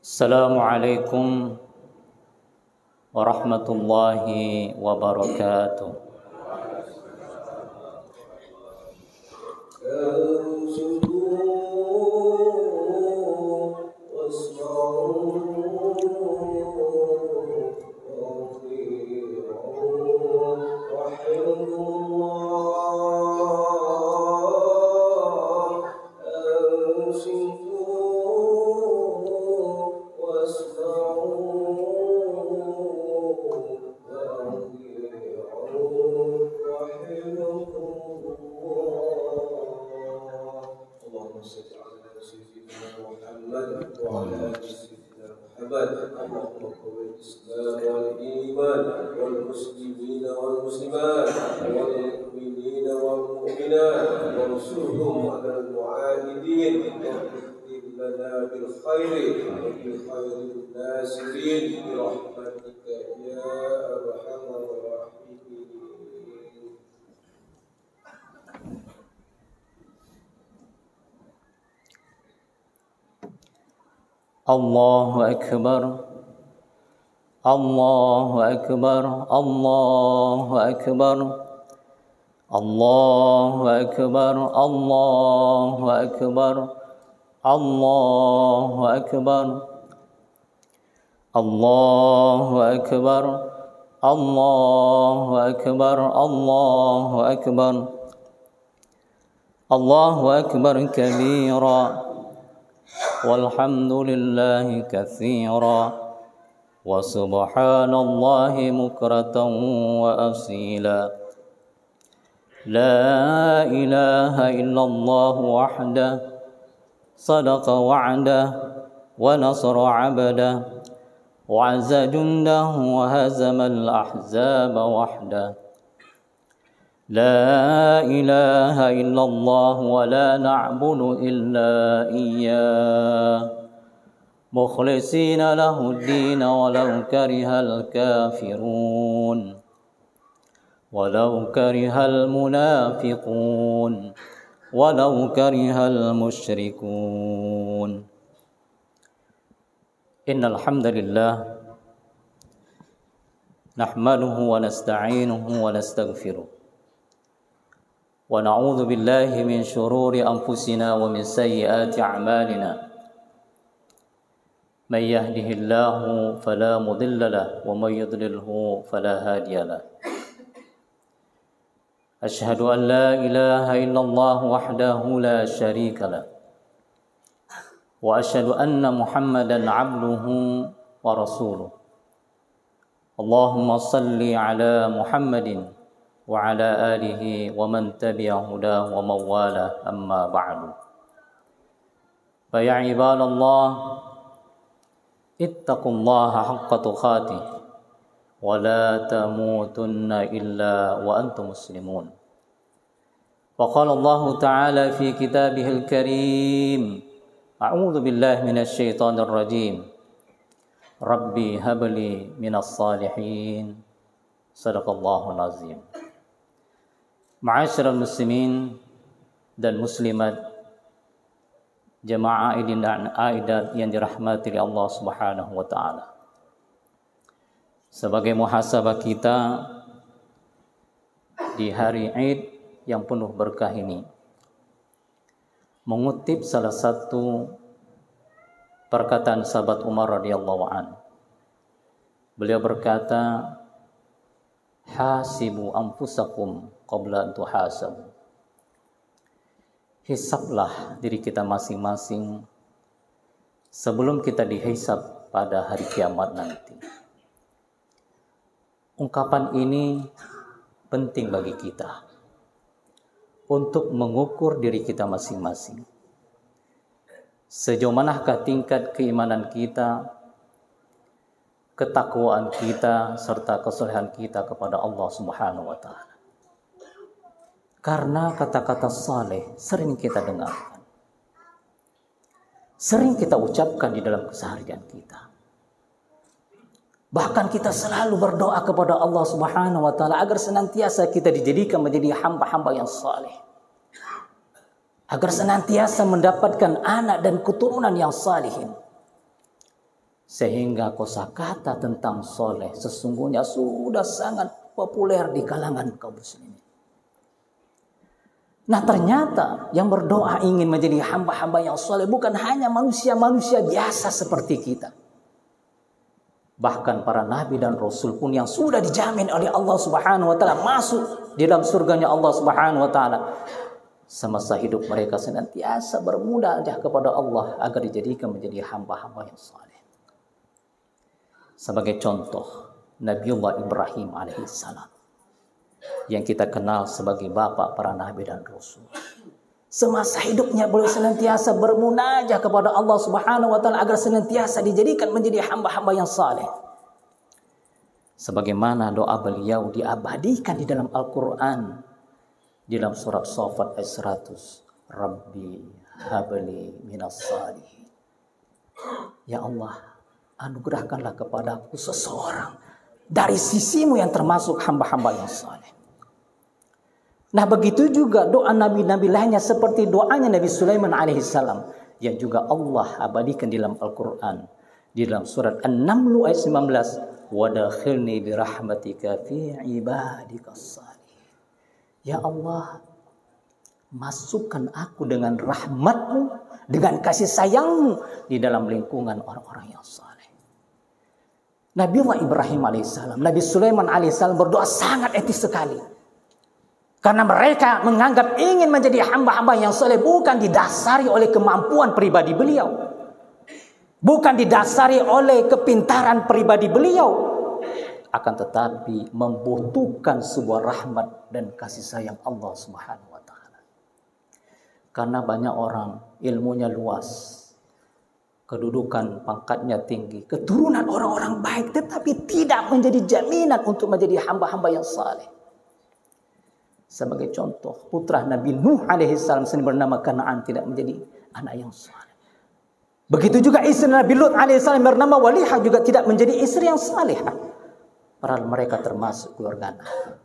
Assalamualaikum warahmatullahi wabarakatuh. Allahu Akbar, Allahu Akbar, Allahu Akbar, Allahu Akbar, Allahu Akbar, Allahu Akbar, Allahu Akbar, Allahu Akbar, Allahu Akbar, Allahu Akbar kabira. والحمد لله كثيرا وسبحان الله بكرة وأصيلا لا إله إلا الله وحده صدق وعده ونصر عبده وعز جنده وهزم الأحزاب وحده لا إله إلا الله ولا نعبد إلا إياه مخلصين له الدين ولو كره الكافرون ولو كره المنافقون ولو كره المشركون إن الحمد لله نحمده ونستعينه ونستغفره ونعوذ بالله من شرور أنفسنا ومن سيئات أعمالنا من يهده الله فلا مضل له ومن يضلله فلا هادي له أشهد أن لا إله إلا الله وحده لا شريك له وأشهد أن محمدا عبده ورسوله اللهم صل على محمد وعلى آله ومن تبع هداه ومن والاه أما بعد فيا عباد الله اتقوا الله حق تقاته ولا تموتن إلا وأنتم مسلمون وقال الله تعالى في كتابه الكريم أعوذ بالله من الشيطان الرجيم ربي هب لي من الصالحين صدق الله العظيم. Ma'asyiral muslimin dan muslimat, jamaah aidin dan aidat yang dirahmati oleh Allah Subhanahu wa taala. Sebagai muhasabah kita di hari Id yang penuh berkah ini, mengutip salah satu perkataan sahabat Umar radhiyallahu an. Beliau berkata, "Hasibu anfusakum qabla an tuhasabu." Hisablah diri kita masing-masing sebelum kita dihisab pada hari kiamat nanti. Ungkapan ini penting bagi kita untuk mengukur diri kita masing-masing. Sejauh manakah tingkat keimanan kita, ketakwaan kita, serta kesolehan kita kepada Allah Subhanahu wa taala. Karena kata-kata saleh sering kita dengarkan, sering kita ucapkan di dalam keseharian kita. Bahkan kita selalu berdoa kepada Allah Subhanahu wa taala agar senantiasa kita dijadikan menjadi hamba-hamba yang saleh. Agar senantiasa mendapatkan anak dan keturunan yang salihin. Sehingga kosakata tentang soleh sesungguhnya sudah sangat populer di kalangan kaum muslimin. Nah ternyata yang berdoa ingin menjadi hamba-hamba yang soleh bukan hanya manusia-manusia biasa seperti kita. Bahkan para nabi dan rasul pun yang sudah dijamin oleh Allah Subhanahu wa taala masuk di dalam surganya Allah Subhanahu wa taala. Semasa hidup mereka senantiasa bermunajat kepada Allah agar dijadikan menjadi hamba-hamba yang soleh. Sebagai contoh, Nabiullah Ibrahim alaihissalam yang kita kenal sebagai bapak para nabi dan rasul. Semasa hidupnya beliau senantiasa bermunajat kepada Allah Subhanahu wa taala agar senantiasa dijadikan menjadi hamba-hamba yang saleh. Sebagaimana doa beliau diabadikan di dalam Al-Qur'an di dalam surat Shafat ayat 100, Rabbi habli minas salihin. Ya Allah, anugerahkanlah kepadaku seseorang dari sisimu yang termasuk hamba-hamba yang saleh. Nah begitu juga doa nabi-nabi lainnya seperti doanya Nabi Sulaiman alaihissalam yang juga Allah abadikan di dalam Al-Quran. Di dalam surat An-Naml ayat 19. Wadakhilni birahmatika fi ibadikas salihin. Ya Allah, masukkan aku dengan rahmatmu, dengan kasih sayangmu di dalam lingkungan orang-orang yang saleh. Nabiullah Ibrahim alaihissalam, Nabi Sulaiman alaihissalam berdoa sangat etis sekali. Karena mereka menganggap ingin menjadi hamba-hamba yang soleh bukan didasari oleh kemampuan pribadi beliau. Bukan didasari oleh kepintaran pribadi beliau. Akan tetapi membutuhkan sebuah rahmat dan kasih sayang Allah Subhanahu wa taala. Karena banyak orang ilmunya luas, kedudukan pangkatnya tinggi, keturunan orang-orang baik, tetapi tidak menjadi jaminan untuk menjadi hamba-hamba yang saleh. Sebagai contoh, putra Nabi Nuh alaihissalam sendiri bernama Kanaan tidak menjadi anak yang saleh. Begitu juga istri Nabi Lut alaihissalam bernama Walihah juga tidak menjadi istri yang salihah. Padahal mereka termasuk keluarga Nabi.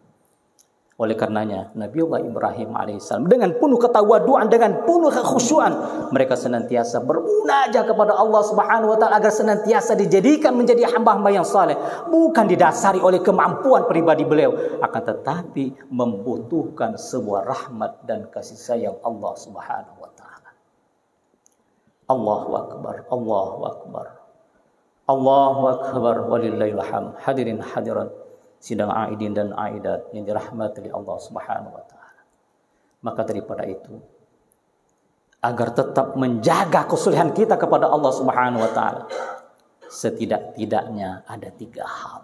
Oleh karenanya Nabiullah Ibrahim alaihissalam dengan penuh ketawaduan, dengan penuh kekhusyuan, mereka senantiasa bermunajat kepada Allah Subhanahu wa taala agar senantiasa dijadikan menjadi hamba-hamba yang saleh, bukan didasari oleh kemampuan pribadi beliau, akan tetapi membutuhkan sebuah rahmat dan kasih sayang Allah Subhanahu wa taala. Allahu akbar, Allahu akbar. Allahu akbar walillahil hamd. Hadirin hadirat sidang aidin dan aidat yang dirahmati oleh Allah Subhanahu wa taala. Maka daripada itu, agar tetap menjaga kesulihan kita kepada Allah Subhanahu wa taala, setidak-tidaknya ada 3 hal.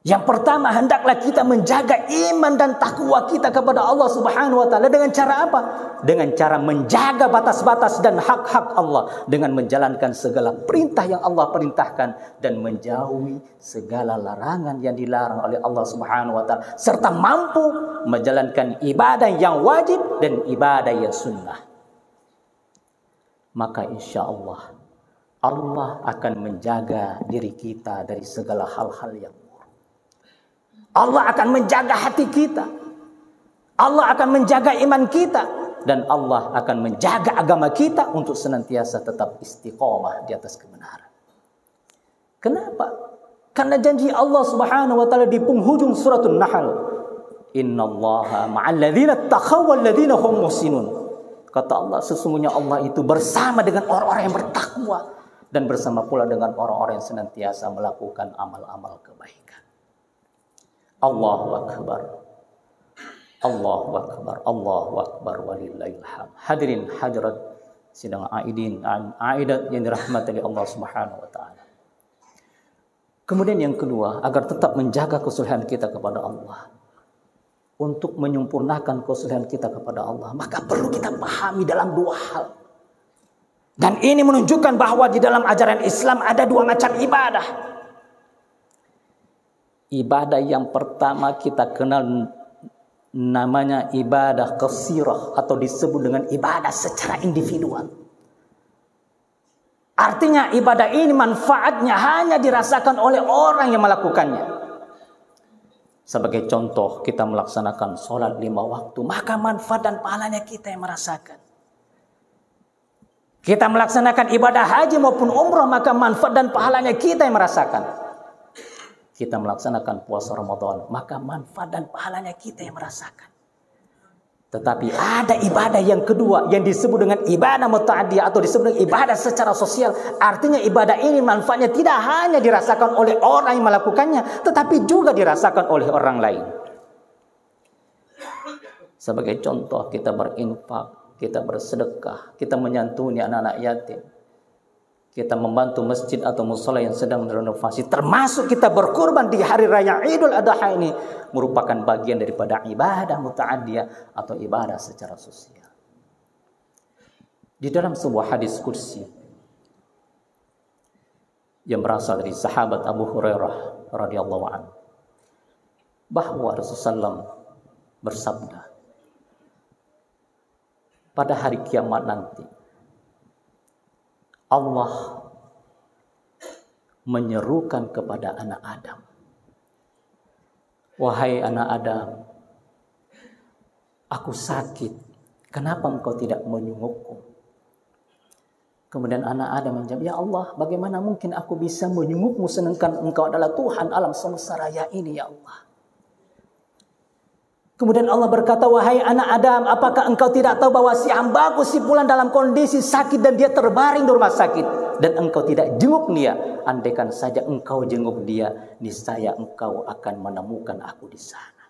Yang pertama, hendaklah kita menjaga iman dan takwa kita kepada Allah Subhanahu wa taala dengan cara apa? Dengan cara menjaga batas-batas dan hak-hak Allah, dengan menjalankan segala perintah yang Allah perintahkan dan menjauhi segala larangan yang dilarang oleh Allah Subhanahu wa taala, serta mampu menjalankan ibadah yang wajib dan ibadah yang sunnah. Maka insya Allah akan menjaga diri kita dari segala hal-hal yang Allah akan menjaga hati kita. Allah akan menjaga iman kita. Dan Allah akan menjaga agama kita untuk senantiasa tetap istiqomah di atas kebenaran. Kenapa? Karena janji Allah Subhanahu wa taala di penghujung suratul Nahl. Innallaha ma'al ladzina taqaw wal ladzina hum muhsinun. Kata Allah, sesungguhnya Allah itu bersama dengan orang-orang yang bertakwa dan bersama pula dengan orang-orang yang senantiasa melakukan amal-amal kebaikan. Allahu akbar. Allahu akbar. Allahu akbar walillahil hamd. Hadirin hadirat sidang aidin dan aidat yang dirahmati oleh Allah Subhanahu wa taala. Kemudian yang kedua, agar tetap menjaga kesulihan kita kepada Allah, untuk menyempurnakan kesulihan kita kepada Allah, maka perlu kita pahami dalam 2 hal. Dan ini menunjukkan bahwa di dalam ajaran Islam ada 2 macam ibadah. Ibadah yang pertama kita kenal namanya ibadah qasirah atau disebut dengan ibadah secara individual. Artinya ibadah ini manfaatnya hanya dirasakan oleh orang yang melakukannya. Sebagai contoh, kita melaksanakan sholat 5 waktu, maka manfaat dan pahalanya kita yang merasakan. Kita melaksanakan ibadah haji maupun umrah, maka manfaat dan pahalanya kita yang merasakan. Kita melaksanakan puasa Ramadan, maka manfaat dan pahalanya kita yang merasakan. Tetapi ada ibadah yang kedua yang disebut dengan ibadah muta'addiyah atau disebut dengan ibadah secara sosial. Artinya ibadah ini manfaatnya tidak hanya dirasakan oleh orang yang melakukannya, tetapi juga dirasakan oleh orang lain. Sebagai contoh, kita berinfak, kita bersedekah, kita menyantuni anak-anak yatim, kita membantu masjid atau mushola yang sedang direnovasi, termasuk kita berkurban di hari raya Idul Adha ini, merupakan bagian daripada ibadah muta'addiyah atau ibadah secara sosial. Di dalam sebuah hadis qudsi yang berasal dari sahabat Abu Hurairah radhiyallahu anhu, bahwa Rasulullah SAW bersabda, pada hari kiamat nanti Allah menyerukan kepada anak Adam, wahai anak Adam, aku sakit, kenapa engkau tidak menyungukku? Kemudian anak Adam menjawab, ya Allah, bagaimana mungkin aku bisa menyungukmu sedangkan engkau adalah Tuhan alam semesta raya ini, ya Allah. Kemudian Allah berkata, wahai anak Adam, apakah engkau tidak tahu bahwa si hambaku si fulan dalam kondisi sakit dan dia terbaring di rumah sakit, dan engkau tidak jenguk dia? Andaikan saja engkau jenguk dia, niscaya engkau akan menemukan aku di sana.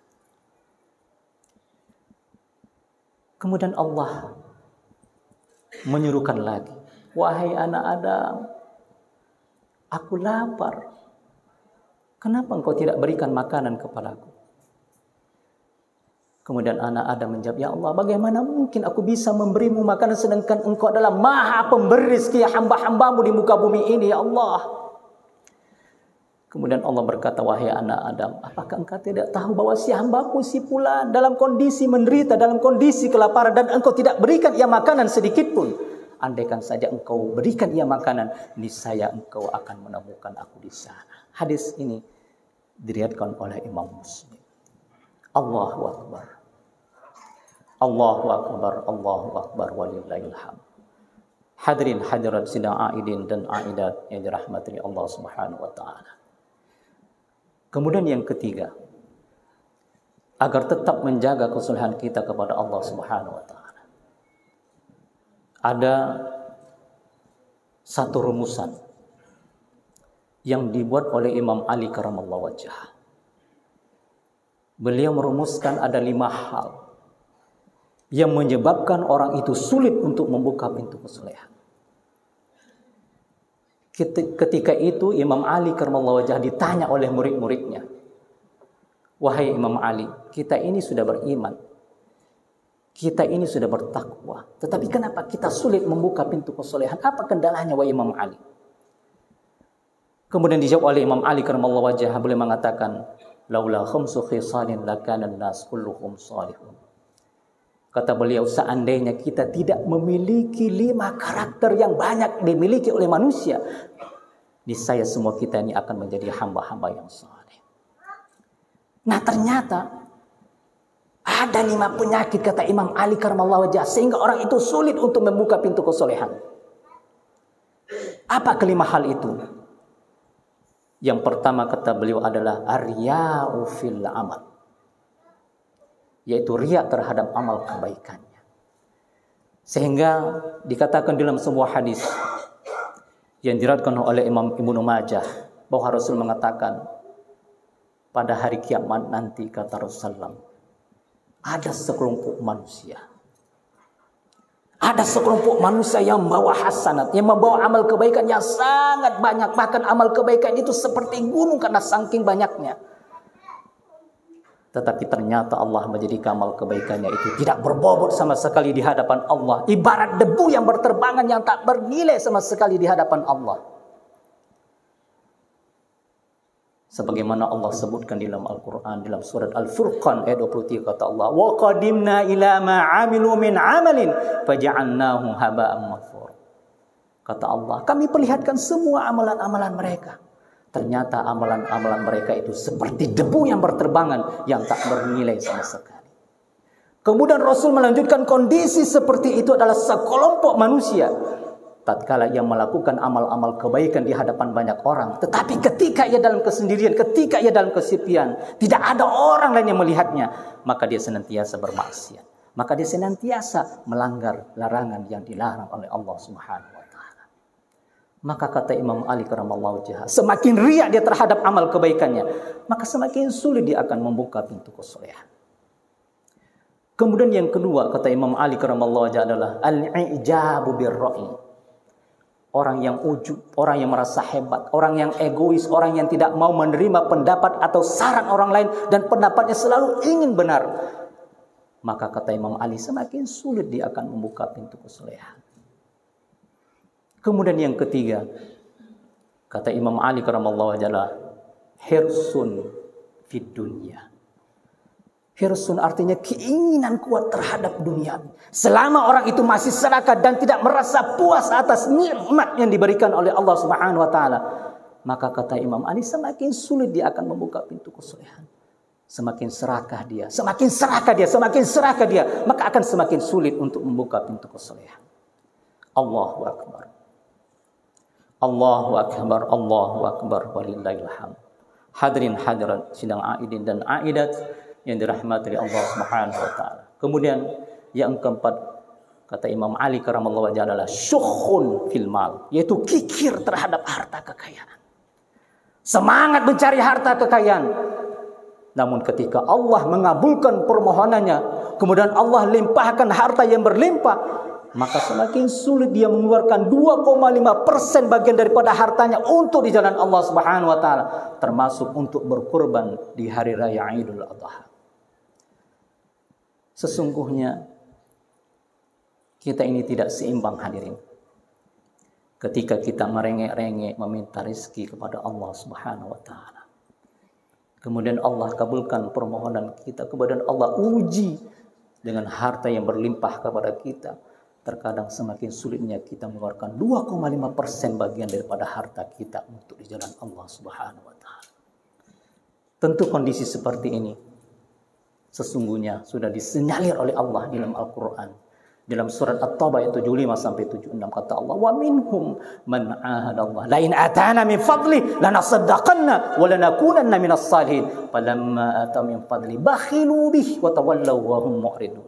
Kemudian Allah menyuruhkan lagi, wahai anak Adam, aku lapar, kenapa engkau tidak berikan makanan kepadaku? Kemudian anak Adam menjawab, ya Allah, bagaimana mungkin aku bisa memberimu makanan sedangkan engkau adalah maha pemberi rezeki hamba-hambamu di muka bumi ini, ya Allah. Kemudian Allah berkata, wahai anak Adam, apakah engkau tidak tahu bahwa si hambaku si fulan dalam kondisi menderita, dalam kondisi kelaparan, dan engkau tidak berikan ia makanan sedikit pun? Andaikan saja engkau berikan ia makanan, niscaya engkau akan menemukan aku di sana. Hadis ini diriwayatkan oleh Imam Muslim. Allahu Akbar. Allahu Akbar, Allahu Akbar, walillahil hamd. Hadirin hadirat sidang aidin dan aidat yang dirahmati Allah Subhanahu wa taala. Kemudian yang ketiga, agar tetap menjaga kesalehan kita kepada Allah Subhanahu wa taala, ada satu rumusan yang dibuat oleh Imam Ali karramallahu wajhah. Beliau merumuskan ada 5 hal yang menyebabkan orang itu sulit untuk membuka pintu kesalehan. Ketika itu Imam Ali karramallahu wajhah ditanya oleh murid-muridnya, wahai Imam Ali, kita ini sudah beriman, kita ini sudah bertakwa, tetapi kenapa kita sulit membuka pintu kesalehan? Apa kendalanya, wahai Imam Ali? Kemudian dijawab oleh Imam Ali karramallahu wajhah, beliau mengatakan, laula khamsu khisalin lakana an-nas kulluhum salihun. Kata beliau, seandainya kita tidak memiliki 5 karakter yang banyak dimiliki oleh manusia, niscaya semua kita ini akan menjadi hamba-hamba yang saleh. Nah, ternyata ada 5 penyakit, kata Imam Ali karramallahu wajhah, sehingga orang itu sulit untuk membuka pintu kesalehan. Apa kelima hal itu? Yang pertama, kata beliau, adalah ar-riya'u fil amal, yaitu riya terhadap amal kebaikannya. Sehingga dikatakan dalam sebuah hadis yang diriwayatkan oleh Imam Ibnu Majah, bahwa Rasul mengatakan, pada hari kiamat nanti, kata Rasulullah, ada sekelompok manusia, ada sekelompok manusia yang membawa hasanat, yang membawa amal kebaikan yang sangat banyak. Bahkan amal kebaikan itu seperti gunung karena saking banyaknya. Tetapi ternyata Allah menjadikan amal kebaikannya itu tidak berbobot sama sekali di hadapan Allah. Ibarat debu yang berterbangan yang tak bernilai sama sekali di hadapan Allah. Sebagaimana Allah sebutkan dalam Al-Quran, dalam surat Al-Furqan ayat 23, kata Allah, wa qadimna ila ma 'amilu min 'amalin faja'alnahu haba'an manthura. Kata Allah, kami perlihatkan semua amalan-amalan mereka. Ternyata amalan-amalan mereka itu seperti debu yang berterbangan yang tak bernilai sama sekali. Kemudian Rasul melanjutkan, kondisi seperti itu adalah sekelompok manusia tatkala ia melakukan amal-amal kebaikan di hadapan banyak orang, tetapi ketika ia dalam kesendirian, ketika ia dalam kesepian, tidak ada orang lain yang melihatnya, maka dia senantiasa bermaksiat, maka dia senantiasa melanggar larangan yang dilarang oleh Allah Subhanahu wa taala. Maka kata Imam Ali karamallahu wajhah, semakin riya dia terhadap amal kebaikannya, maka semakin sulit dia akan membuka pintu kesolehan. Kemudian yang kedua kata Imam Ali karamallahu wajhah adalah al-i'jabu bir-ra'i. Orang yang ujub, orang yang merasa hebat, orang yang egois, orang yang tidak mau menerima pendapat atau saran orang lain dan pendapatnya selalu ingin benar. Maka kata Imam Ali, semakin sulit dia akan membuka pintu kesolehan. Kemudian yang ketiga, kata Imam Ali karamallahu wajhah, hirsun fid dunya. Hirsun artinya keinginan kuat terhadap dunia. Selama orang itu masih serakah dan tidak merasa puas atas nikmat yang diberikan oleh Allah Subhanahu wa taala, maka kata Imam Ali, semakin sulit dia akan membuka pintu kesolehan. Semakin serakah dia, semakin serakah dia, semakin serakah dia, maka akan semakin sulit untuk membuka pintu kesolehan. Allahu akbar. Allahu akbar, Allahu akbar, walillahil hamd. Hadirin hadirat sidang aidin dan aidat yang dirahmati oleh Allah Subhanahu wa taala. Kemudian yang keempat kata Imam Ali karamallahu wajhah adalah syukhun fil mal, yaitu kikir terhadap harta kekayaan. Semangat mencari harta kekayaan. Namun ketika Allah mengabulkan permohonannya, kemudian Allah limpahkan harta yang berlimpah, maka semakin sulit dia mengeluarkan 2,5% bagian daripada hartanya untuk di jalan Allah Subhanahu wa taala, termasuk untuk berkurban di hari raya Idul Adha. Sesungguhnya kita ini tidak seimbang hadirin. Ketika kita merengek-rengek meminta rezeki kepada Allah Subhanahu wa taala, kemudian Allah kabulkan permohonan kita, kemudian Allah uji dengan harta yang berlimpah kepada kita, terkadang semakin sulitnya kita mengeluarkan 2,5% bagian daripada harta kita untuk di jalan Allah Subhanahu wa taala. Tentu kondisi seperti ini sesungguhnya sudah disinyalir oleh Allah di dalam Al-Qur'an. Dalam surat At-Taubah ayat 75 sampai 76 kata Allah, "Wa minhum man 'ahadallah la in atana min fadli lanasaddaqanna wa lanakunanna minas salihin falamma ata min fadli bakhilu bih wa tawallaw wa hum mu'ridun."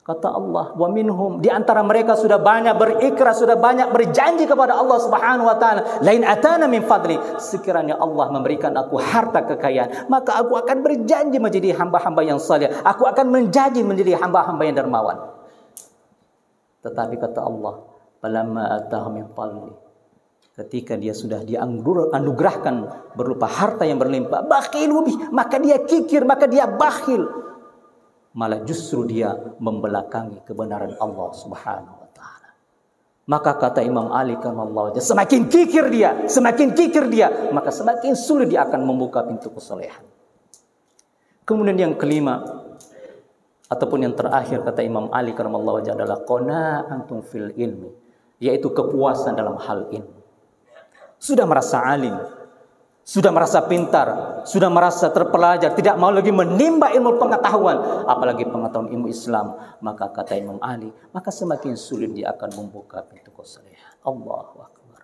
Kata Allah, wa minhum, di antara mereka sudah banyak berikrar, sudah banyak berjanji kepada Allah Subhanahu wa taala, lain atana min fadli, sekiranya Allah memberikan aku harta kekayaan, maka aku akan berjanji menjadi hamba-hamba yang saleh, aku akan menjanji menjadi hamba-hamba yang dermawan. Tetapi kata Allah, falamma atahum min fadli, ketika dia sudah dianugerahkan berupa harta yang berlimpah, bakhilu bih, maka dia kikir, maka dia bakhil. Malah justru dia membelakangi kebenaran Allah Subhanahu wa taala. Maka kata Imam Ali karamallahu wajhah, semakin kikir dia, maka semakin sulit dia akan membuka pintu kesolehan. Kemudian yang kelima ataupun yang terakhir kata Imam Ali karamallahu wajhah adalah qana'atun fil ilmi, yaitu kepuasan dalam hal ilmu. Sudah merasa alim, sudah merasa pintar, sudah merasa terpelajar, tidak mau lagi menimba ilmu pengetahuan, apalagi pengetahuan ilmu Islam, maka kata Imam Ali, maka semakin sulit dia akan membuka pintu kesolehan. Allahu akbar.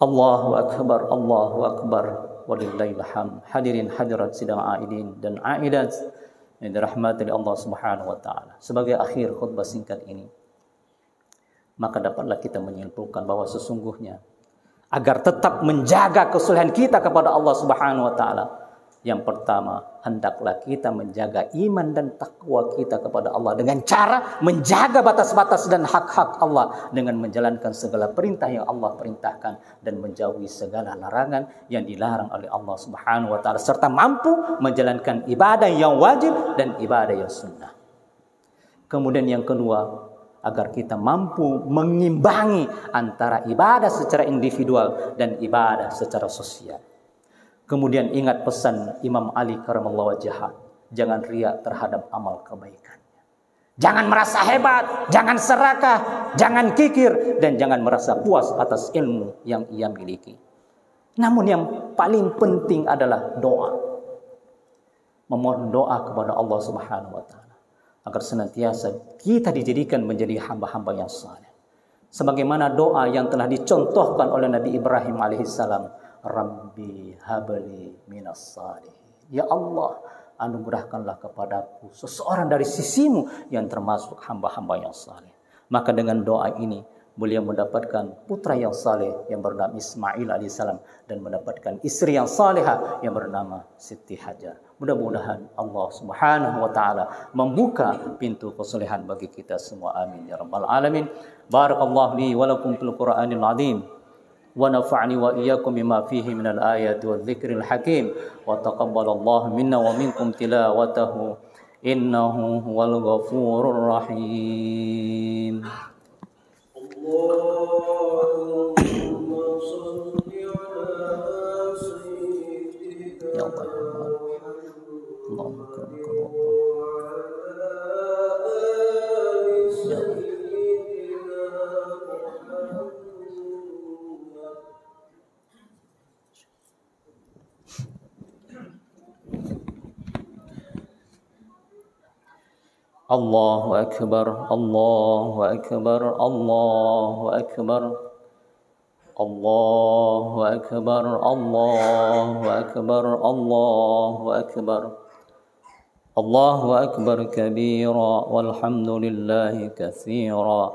Allahu akbar, Allahu akbar, walillahil hamd. Hadirin hadirat sidang aidin dan aidat yang dirahmati oleh Allah Subhanahu wa taala. Sebagai akhir khutbah singkat ini, maka dapatlah kita menyimpulkan bahwa sesungguhnya agar tetap menjaga kesolehan kita kepada Allah Subhanahu wa taala, yang pertama, hendaklah kita menjaga iman dan takwa kita kepada Allah dengan cara menjaga batas-batas dan hak-hak Allah, dengan menjalankan segala perintah yang Allah perintahkan dan menjauhi segala larangan yang dilarang oleh Allah Subhanahu wa taala, serta mampu menjalankan ibadah yang wajib dan ibadah yang sunnah. Kemudian yang kedua, agar kita mampu mengimbangi antara ibadah secara individual dan ibadah secara sosial. Kemudian ingat pesan Imam Ali karamallahu wajhah, jangan riya terhadap amal kebaikannya. Jangan merasa hebat, jangan serakah, jangan kikir, dan jangan merasa puas atas ilmu yang ia miliki. Namun yang paling penting adalah doa. Memohon doa kepada Allah Subhanahu wa taala agar senantiasa kita dijadikan menjadi hamba-hamba yang saleh. Sebagaimana doa yang telah dicontohkan oleh Nabi Ibrahim alaihissalam, Rabbi habli minas salihin. Ya Allah, anugerahkanlah kepadaku seseorang dari sisimu yang termasuk hamba-hamba yang saleh. Maka dengan doa ini beliau mendapatkan putra yang saleh yang bernama Ismail alaihissalam dan mendapatkan istri yang salehah yang bernama Siti Hajar. Mudah-mudahan Allah Subhanahu wa taala membuka pintu kesolehan bagi kita semua. Amin ya rabbal alamin. Barakallahu li wa lakum fil Qur'anil azim. Wa nafa'ni wa iyyakum bima fihi minal ayati wadh-dhikril hakim. Wa taqabbalallahu minna wa minkum tilawatahu. Innahu huwal ghafurur rahim. Allahumma shalli ala sayyidina ya Allah. Allahumma karamkallah. Ya Allah. Allahu akbar, Allahu akbar, Allahu akbar. Allahu akbar, Allahu akbar, Allahu akbar. Allahu akbar kabira walhamdulillahi katsira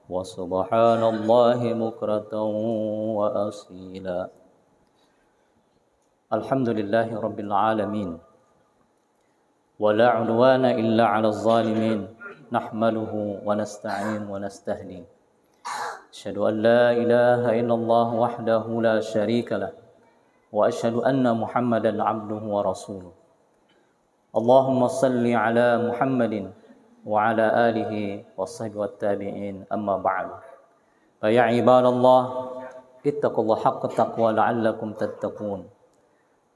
wa subhanallahi bukratan wa asila. Alhamdulillahi rabbil alamin. ولا عدوان إلا على الظالمين نحمده ونستعين ونستهدي أشهد أن لا إله إلا الله وحده لا شريك له وأشهد أن محمدا عبده ورسوله اللهم صل على محمد وعلى آله وصحبه والتابعين أما بعد فيا عباد الله اتقوا الله حق التقوى لعلكم تتقون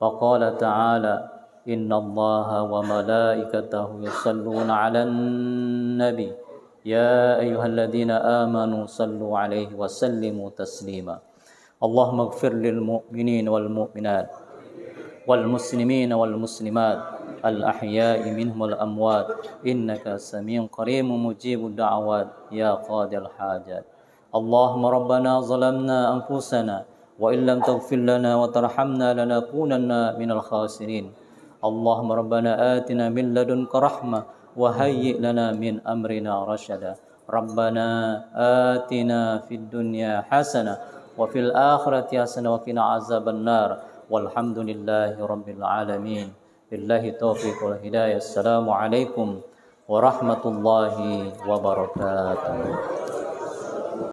وقال تعالى إن الله وملائكته يصلون على النبي يا أيها الذين آمنوا صلوا عليه وسلموا تسليما اللهم اغفر للمؤمنين والمؤمنات والمسلمين والمسلمات الأحياء منهم والأموات إنك سميع قريب مجيب الدعوات يا قاضي الحاجات اللهم ربنا ظلمنا أنفسنا وإن لم تغفر لنا وترحمنا لنكونن من الخاسرين اللهم ربنا آتنا من لدنك رحمة وهيئ لنا من أمرنا رشدا ربنا آتنا في الدنيا حسنة وفي الآخرة حسنة وقنا عذاب النار والحمد لله رب العالمين بالله التوفيق والهداية السلام عليكم ورحمة الله وبركاته.